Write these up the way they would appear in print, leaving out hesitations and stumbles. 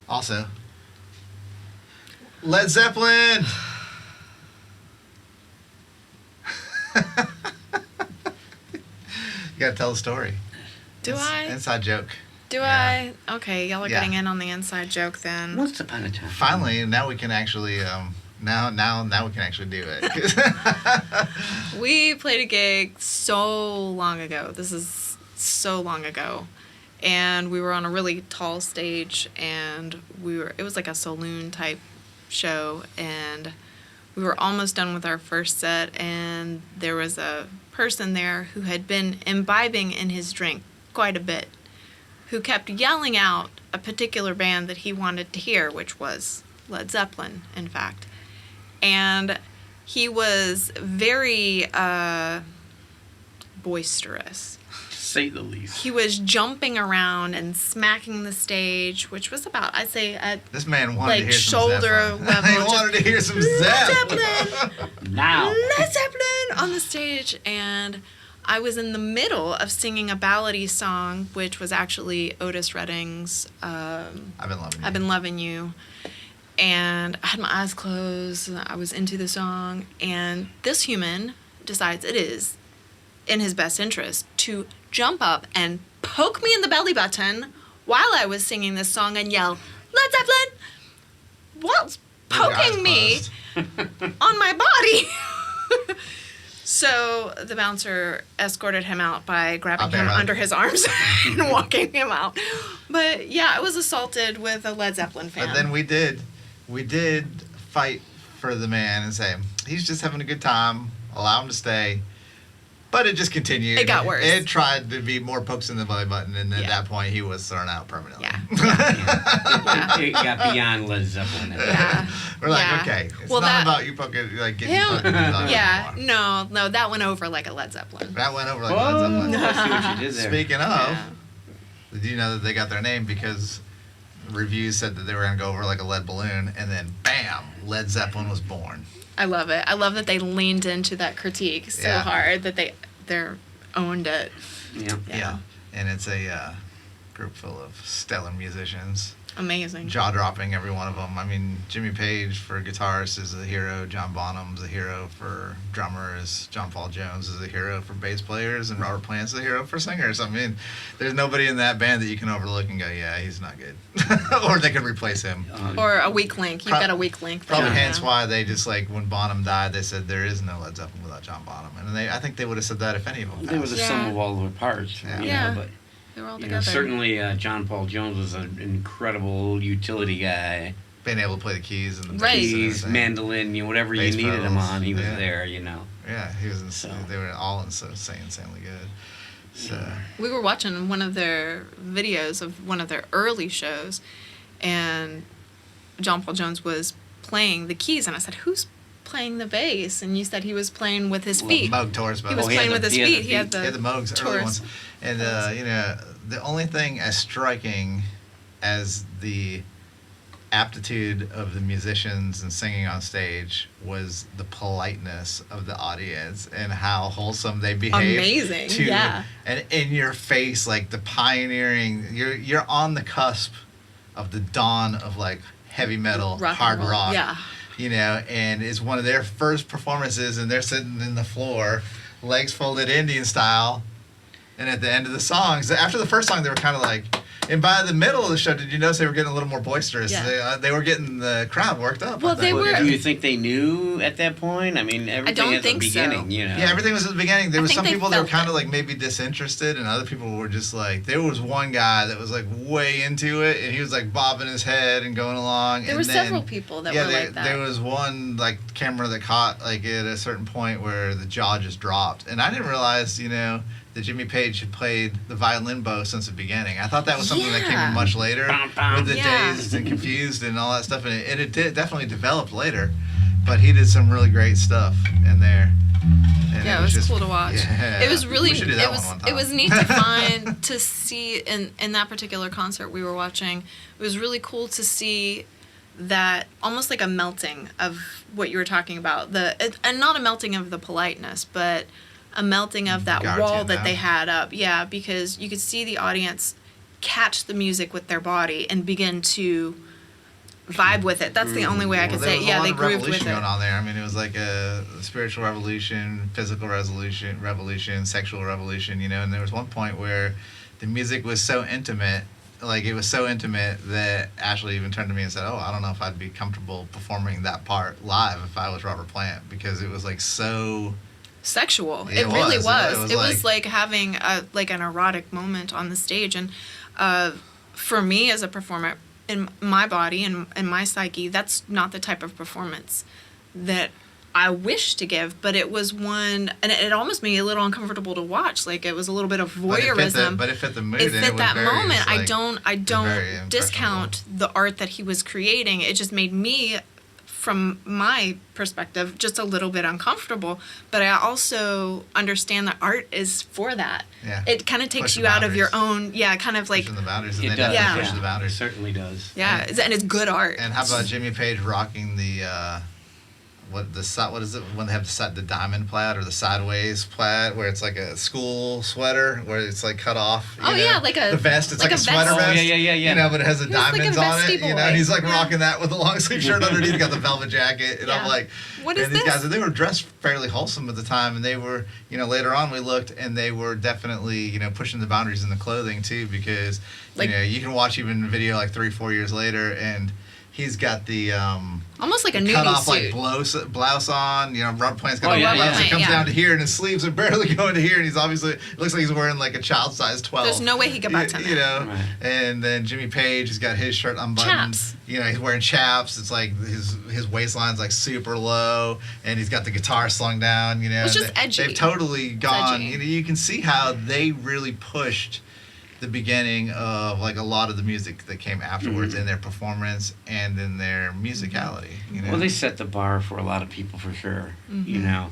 Also, Led Zeppelin. You gotta tell the story. Do I? Inside joke. Do Yeah. I? Okay, y'all are Yeah. getting in on the inside joke then. Once upon a time. Finally, now we can actually now we can actually do it. We played a gig so long ago. This is so long ago. And we were on a really tall stage, and it was like a saloon type show, and we were almost done with our first set, and there was a person there who had been imbibing in his drink quite a bit, who kept yelling out a particular band that he wanted to hear, which was Led Zeppelin, in fact. And he was very boisterous. Say the least. He was jumping around and smacking the stage, which was about, I'd say, at This man wanted to like hear some shoulder Zeppelin. level. He wanted to hear some Zeppelin. Zeppelin! Now. Led Zeppelin on the stage, and I was in the middle of singing a ballady song, which was actually Otis Redding's I've been loving you. I've Been Loving You. And I had my eyes closed, and I was into the song, and this human decides it is in his best interest to jump up and poke me in the belly button while I was singing this song and yell, Led Zeppelin! Whilst With your eyes poking me closed. on my body. So the bouncer escorted him out by grabbing I'll bet him right. under his arms and walking him out. But yeah, I was assaulted with a Led Zeppelin fan. But then we did fight for the man and say, he's just having a good time, allow him to stay. But it just continued. It got worse. It tried to be more pokes in the belly button, and at Yeah. that point, he was thrown out permanently. Yeah. It got beyond Led Zeppelin. Yeah. We're like, Yeah. okay, it's Well, not that- about you poking, like getting Him? poked in the belly button Yeah. anymore. No, that went over like a Led Zeppelin. That went over like Whoa, Led Zeppelin. I see what you did there. Speaking of, Yeah. did you know that they got their name because reviews said that they were going to go over like a lead balloon, and then bam, Led Zeppelin was born. I love it. I love that they leaned into that critique so Yeah. hard that they're owned it. Yeah. Yeah. And it's a group full of stellar musicians. Amazing. Jaw-dropping, every one of them. I mean, Jimmy Page for guitarist is a hero. John Bonham's a hero for drummers. John Paul Jones is a hero for bass players. And Robert Plant's a hero for singers. I mean, there's nobody in that band that you can overlook and go, yeah, he's not good. Or they could replace him. Or a weak link. You've Pro- got a weak link. Probably there. hence why they just, like, when Bonham died, they said there is no Led Zeppelin without John Bonham. And I think they would have said that if any of them They were the Yeah. sum of all their parts. Yeah. You Yeah. know, but They were all you know, together. certainly John Paul Jones was an incredible utility guy. being able to play the keys and the Right. bass and Keys, everything. mandolin, whatever Bass you needed him pedals, on, he was yeah. there. You know. Yeah, he was So. they were all insanely good. So We were watching one of their videos of one of their early shows, and John Paul Jones was playing the keys, and I said, "Who's playing the bass?" And you said he was playing with his feet. Moog Taurus, He was he had playing the- with his he had the feet. He had feet. the, yeah, the Moogs, early Taurus. ones. And you know, the only thing as striking as the aptitude of the musicians and singing on stage was the politeness of the audience and how wholesome they behaved. Amazing, to, yeah. And in your face, like the pioneering. You're on the cusp of the dawn of like heavy metal, Rock and hard roll, rock. yeah. You know, and it's one of their first performances, and they're sitting in the floor, legs folded Indian style. And at the end of the songs, after the first song, they were kind of like, and by the middle of the show, did you notice they were getting a little more boisterous? Yeah. They were getting the crowd worked up. I Well, they think. were- Do you think they knew at that point? I mean, everything don't at the think so. beginning, you know. Yeah, everything was at the beginning. There I was think some they people that were felt kind of it. like maybe disinterested, and other people were just like, there was one guy that was like way into it, and he was like bobbing his head and going along. There and were then, several people that yeah, were there, like that. there was one like camera that caught like at a certain point where the jaw just dropped, and I didn't realize, you know, that Jimmy Page had played the violin bow since the beginning. I thought that was something that came Yeah. in much later Bum, bum. with the Yeah. Dazed and Confused and all that stuff, and it did definitely developed later. But he did some really great stuff in there. And Yeah, it was just, cool to watch. Yeah, It was really we should do that it was one it was time. neat to find to see in that particular concert we were watching. It was really cool to see that almost like a melting of what you were talking about, and not a melting of the politeness, but a melting of that Guard wall tuned that down. they had up. Yeah, because you could see the audience catch the music with their body and begin to vibe with it. That's the only way I could say it. Yeah, they grooved with revolution it. going on there. I mean, it was like a spiritual revolution, physical revolution, sexual revolution, you know. And there was one point where the music was so intimate, like it was so intimate that Ashley even turned to me and said, "Oh, I don't know if I'd be comfortable performing that part live if I was Robert Plant," because it was like so sexual. It It really was. was. It It was was like having an erotic moment on the stage, and for me as a performer, in my body and in my psyche, that's not the type of performance that I wish to give. But it was one, and it almost made me a little uncomfortable to watch. Like it was a little bit of voyeurism. But it fit the mood. It and fit was that very, moment. it's like, I don't very discount the art that he was creating. It just made me, from my perspective, just a little bit uncomfortable. But I also understand that art is for that. Yeah. It kind of takes Push the you out of your boundaries. own, kind of like, pushing the boundaries. And It they does. definitely Yeah. push the It boundaries. certainly does. yeah, and it's good art. And how about Jimmy Page rocking the what is it when they have the diamond plaid or the sideways plaid where it's like a school sweater where it's like cut off. You Oh, know? yeah, like a- the vest. It's like like, a a sweater vest. vest. Oh, yeah. You know, but it has the He was like a diamonds on vesty it. You know, boy. and he's like Yeah. rocking that with a long sleeve shirt underneath. He's got the velvet jacket, and I'm Yeah. like, What is and these this? guys, they were dressed fairly wholesome at the time, and they were, you know, later on we looked, and they were definitely, you know, pushing the boundaries in the clothing too, because Like- you know you can watch even a video like 3-4 years later, and he's got the Almost like a cut nudie off suit. like blouse on. You know, Robert Plant's got Oh, a yeah, blouse yeah. that comes Yeah. down to here, and his sleeves are barely going to here, and he's obviously it looks like he's wearing like a child size 12. There's no way he could butt to You know, Right. and then Jimmy Page has got his shirt unbuttoned. Chaps. You know, he's wearing chaps. It's like his waistline's like super low, and he's got the guitar slung down. You know, It's just They- edgy. They've totally gone. edgy. You know, you can see how they really pushed the beginning of like a lot of the music that came afterwards in their performance and in their musicality. You know, Well, they set the bar for a lot of people for sure. Mm-hmm. You know,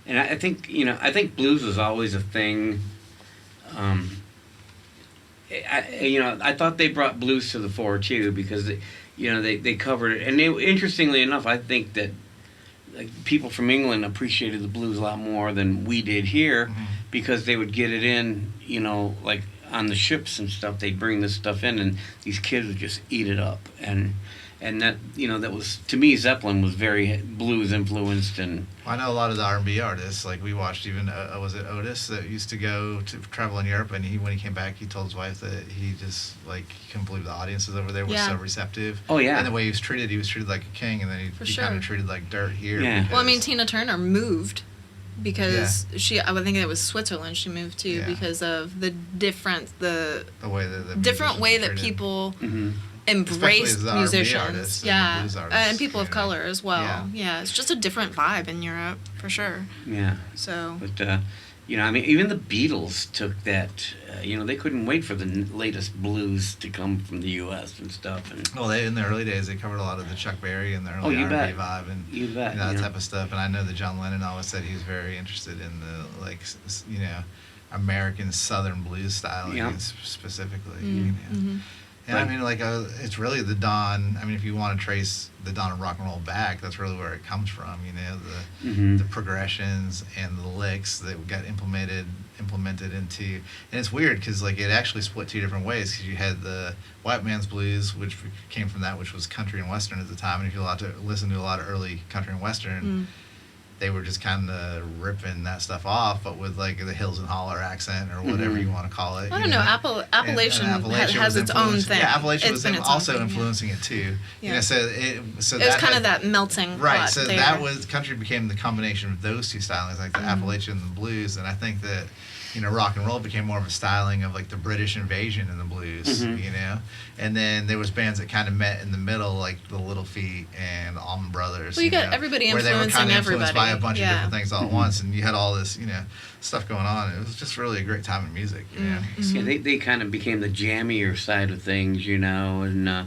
and I think blues was always a thing. I thought they brought blues to the fore too because they covered it, and interestingly enough, I think that like people from England appreciated the blues a lot more than we did here because they would get it in, like on the ships and stuff. They'd bring this stuff in, and these kids would just eat it up, and that that was, to me, Zeppelin was very blues influenced. And I know a lot of the R&B artists. Like we watched even was it Otis that used to go to travel in Europe, and when he came back, he told his wife that he just he couldn't believe the audiences over there were Yeah. so receptive. Oh, yeah. And the way he was treated like a king, and then he sure. kind of treated like dirt here. Yeah. Well, I mean, because- Tina Turner moved because I would think it was Switzerland she moved to Yeah. because of the different the way that the different musicians way were that treated. people Mhm. embrace as the R&B musicians, artists and the yeah, blues artists, and people of you know. color as well. Yeah. Yeah, it's just a different vibe in Europe for sure. Yeah. So But even the Beatles took that. They couldn't wait for the latest blues to come from the U.S. and stuff. And Well, in the early days, they covered a lot of the Chuck Berry and the Oh, early you R&B bet. vibe, and You bet, that you know. type of stuff. And I know that John Lennon always said he was very interested in the American Southern blues style, Yeah. specifically. Mm, You know. mhm. And I mean, it's really the dawn. I mean, if you want to trace the dawn of rock and roll back, that's really where it comes from. You know, the progressions and the licks that got implemented into. And it's weird because it actually split two different ways. Because you had the white man's blues, which came from that, which was country and western at the time. And if you listen to a lot of early country and western. They were just kind of ripping that stuff off, but with the Hills and Holler accent or whatever you want to call it. I you don't know. And Appalachian Appalachia has was its own influenced- thing. Yeah, Appalachia It's been its own also thing, yeah. influencing it too. Yeah. You know, so It was that kind had- of that melting right. pot So there. that was country became the combination of those two stylings, like the Appalachian and the blues, and I think that rock and roll became more of a styling of the British invasion in the blues. And then there was bands that kind of met in the middle, like the Little Feat and Allman Brothers. Well, you got everybody where they were influencing kind of influenced by a everybody. bunch Yeah. of different things all at once, and you had all this stuff going on. It was just really a great time in music. Yeah, they kind of became the jammier side of things, and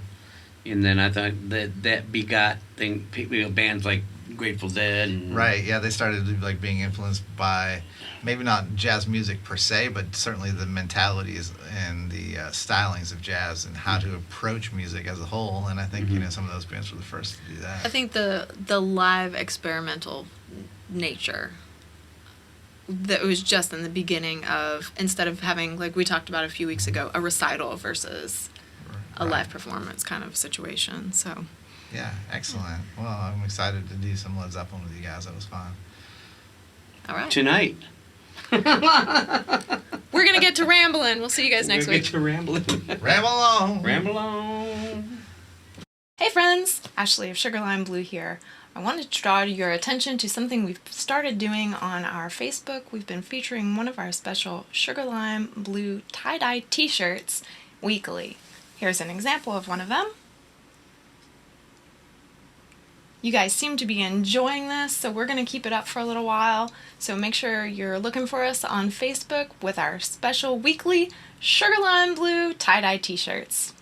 then I thought that begot bands like Grateful Dead. And, Right, yeah, they started being influenced by maybe not jazz music per se, but certainly the mentalities and the stylings of jazz and how to approach music as a whole. And I think some of those bands were the first to do that. I think the live experimental nature that was just in the beginning of, instead of having, like we talked about a few weeks ago, a recital versus a live performance kind of situation. So Yeah, excellent. Well, I'm excited to do some Led Zeppelin with you guys. That was fun. All right. Tonight. We're going to get to rambling. We'll see you guys next week. Get to rambling. Ramble on. Ramble on. Hey friends, Ashley of Sugar Lime Blue here. I wanted to draw your attention to something we've started doing on our Facebook. We've been featuring one of our special Sugar Lime Blue tie-dye t-shirts weekly. Here's an example of one of them. You guys seem to be enjoying this, so we're going to keep it up for a little while. So make sure you're looking for us on Facebook with our special weekly Sugar Lime Blue tie-dye t-shirts.